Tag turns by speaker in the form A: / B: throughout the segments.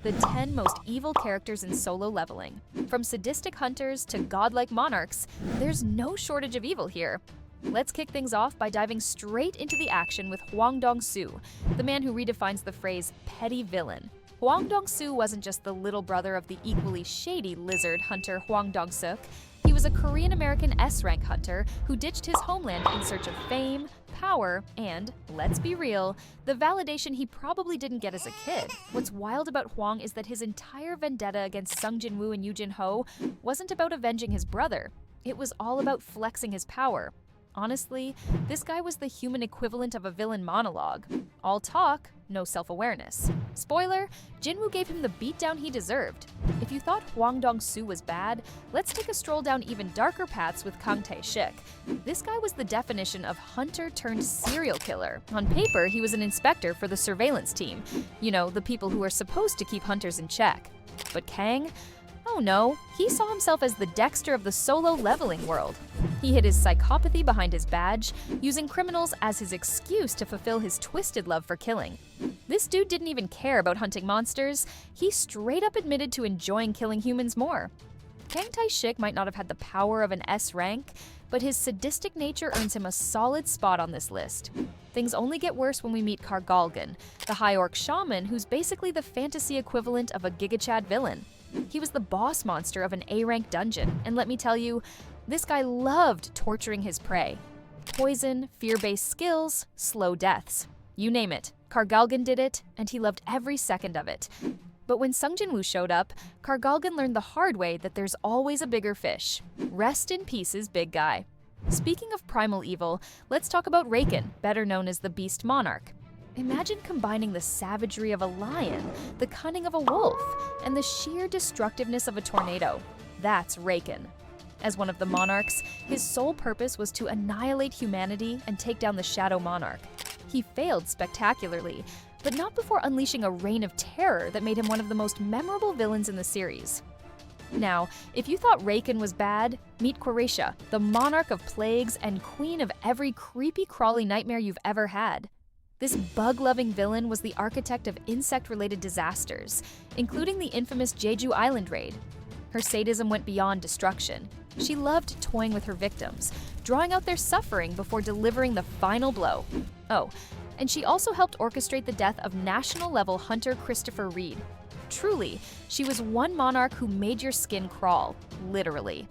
A: the 10 most evil characters in Solo Leveling. From sadistic hunters to godlike monarchs, there's no shortage of evil here. Let's kick things off by diving straight into the action with Hwang Dong-soo, the man who redefines the phrase petty villain. Hwang Dong-soo wasn't just the little brother of the equally shady lizard hunter Hwang Dong-suk. He was a Korean-American S-rank hunter who ditched his homeland in search of fame, power, and, let's be real, the validation he probably didn't get as a kid. What's wild about Hwang is that his entire vendetta against Sung Jin-woo and Yoo Jin-ho wasn't about avenging his brother. It was all about flexing his power. Honestly, this guy was the human equivalent of a villain monologue. All talk, no self-awareness. Spoiler, Jin-woo gave him the beatdown he deserved. If you thought Hwang Dong-soo was bad, let's take a stroll down even darker paths with Kang Tae-shik. This guy was the definition of hunter turned serial killer. On paper, he was an inspector for the surveillance team. You know, the people who are supposed to keep hunters in check. But Kang? Oh no, he saw himself as the Dexter of the Solo Leveling world. He hid his psychopathy behind his badge, using criminals as his excuse to fulfill his twisted love for killing. This dude didn't even care about hunting monsters. He straight up admitted to enjoying killing humans more. Kang Tae-shik might not have had the power of an S rank, but his sadistic nature earns him a solid spot on this list. Things only get worse when we meet Kargalgan, the High Orc shaman who's basically the fantasy equivalent of a Giga Chad villain. He was the boss monster of an A-rank dungeon, and let me tell you, this guy loved torturing his prey. Poison, fear-based skills, slow deaths. You name it, Kargalgan did it, and he loved every second of it. But when Sung Jin-woo showed up, Kargalgan learned the hard way that there's always a bigger fish. Rest in pieces, big guy. Speaking of primal evil, let's talk about Raken, better known as the Beast Monarch. Imagine combining the savagery of a lion, the cunning of a wolf, and the sheer destructiveness of a tornado. That's Raken. As one of the monarchs, his sole purpose was to annihilate humanity and take down the Shadow Monarch. He failed spectacularly, but not before unleashing a reign of terror that made him one of the most memorable villains in the series. Now, if you thought Raken was bad, meet Quretia, the monarch of plagues and queen of every creepy crawly nightmare you've ever had. This bug-loving villain was the architect of insect-related disasters, including the infamous Jeju Island raid. Her sadism went beyond destruction. She loved toying with her victims, drawing out their suffering before delivering the final blow. Oh, and she also helped orchestrate the death of national-level hunter Christopher Reed. Truly, she was one monarch who made your skin crawl, literally.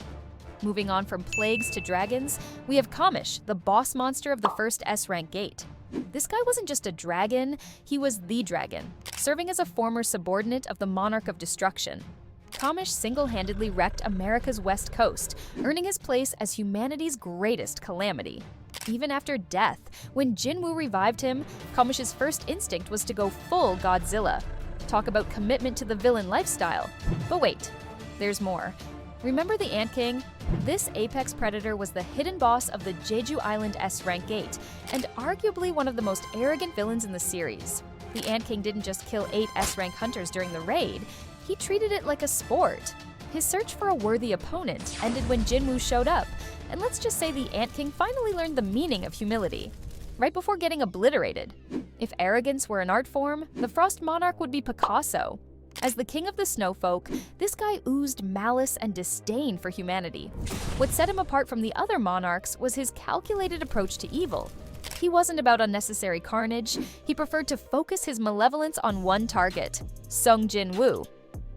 A: Moving on from plagues to dragons, we have Kamish, the boss monster of the first S-rank gate. This guy wasn't just a dragon, he was the dragon, serving as a former subordinate of the Monarch of Destruction. Kamish single-handedly wrecked America's west coast, earning his place as humanity's greatest calamity. Even after death, when Jin-woo revived him, Kamish's first instinct was to go full Godzilla. Talk about commitment to the villain lifestyle. But wait, there's more. Remember the Ant King? This apex predator was the hidden boss of the Jeju Island S-rank gate, and arguably one of the most arrogant villains in the series. The Ant King didn't just kill 8 S-rank hunters during the raid, he treated it like a sport. His search for a worthy opponent ended when Jin-woo showed up, and let's just say the Ant King finally learned the meaning of humility, right before getting obliterated. If arrogance were an art form, the Frost Monarch would be Picasso. As the king of the snowfolk, this guy oozed malice and disdain for humanity. What set him apart from the other monarchs was his calculated approach to evil. He wasn't about unnecessary carnage, he preferred to focus his malevolence on one target, Sung Jin-woo.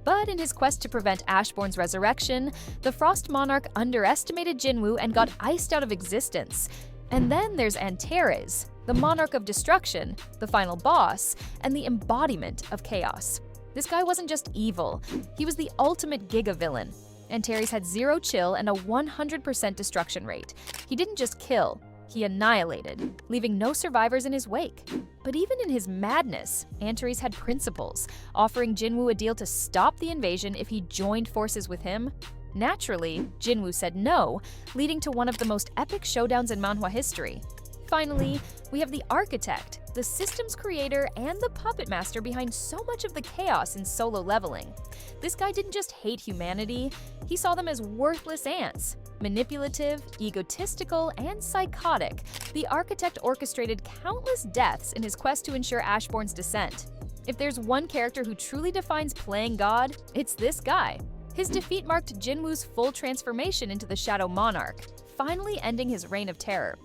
A: But in his quest to prevent Ashbourne's resurrection, the Frost Monarch underestimated Jin-woo and got iced out of existence. And then there's Antares, the Monarch of Destruction, the final boss, and the embodiment of chaos. This guy wasn't just evil, he was the ultimate giga-villain. Antares had zero chill and a 100% destruction rate. He didn't just kill, he annihilated, leaving no survivors in his wake. But even in his madness, Antares had principles, offering Jin-woo a deal to stop the invasion if he joined forces with him. Naturally, Jin-woo said no, leading to one of the most epic showdowns in manhwa history. Finally, we have the architect, the systems creator, and the puppet master behind so much of the chaos in Solo Leveling. This guy didn't just hate humanity, he saw them as worthless ants. Manipulative, egotistical, and psychotic, the architect orchestrated countless deaths in his quest to ensure Ashbourne's descent. If there's one character who truly defines playing God, it's this guy. His defeat marked Jinwoo's full transformation into the Shadow Monarch, finally ending his reign of terror.